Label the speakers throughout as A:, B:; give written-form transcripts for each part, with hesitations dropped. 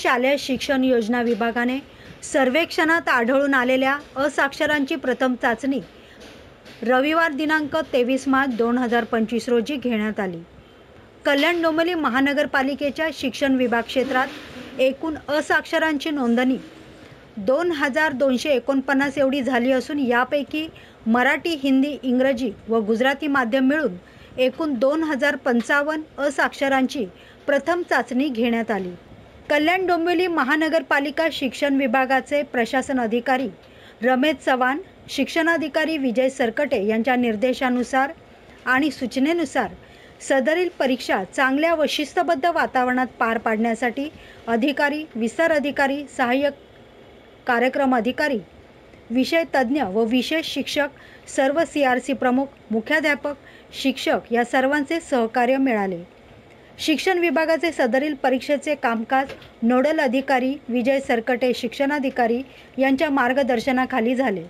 A: शालेय शिक्षण योजना विभागाने सर्वेक्षणात आढळून आलेल्या असाक्षरांची प्रथम चाचणी रविवार दिनांक 23 मार्च 2025 रोजी घेण्यात आली। कल्याण डोंबिवली महानगरपालिकेच्या शिक्षण विभाग क्षेत्रात एकूण असाक्षरांची नोंदणी 2249 एवढी झाली असून यापैकी मराठी, हिंदी, इंग्रजी व गुजराती माध्यम मिळून एकूण 2055 असाक्षरांची प्रथम चाचणी घेण्यात आली। कल्याण डोंबिवली महानगरपालिका शिक्षण विभागाचे प्रशासन अधिकारी रमेश चव्हाण, शिक्षणाधिकारी विजय सरकटे यांच्या निर्देशानुसार आणि सूचनेनुसार सदरील परीक्षा चांगल्या व शिस्तबद्ध वातावरणात पार पाडण्यासाठी अधिकारी, विस्तार अधिकारी, सहाय्यक कार्यक्रम अधिकारी, विषय तज्ज्ञ व विशेष शिक्षक, सर्व CRC प्रमुख, मुख्याध्यापक, शिक्षक या सर्वांचे सहकार्य मिळाले। शिक्षण विभागाचे सदरील परीक्षेचे कामकाज नोडल अधिकारी विजय सरकटे, शिक्षणाधिकारी यांच्या मार्गदर्शनाखाली झाले।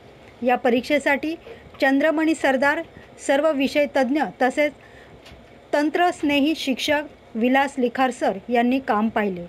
A: या परीक्षेसाठी चंद्रमणी सरदार, सर्व विषय तज्ज्ञ तसेच तंत्रस्नेही शिक्षक विलास लिखारसर यांनी काम पाहिले।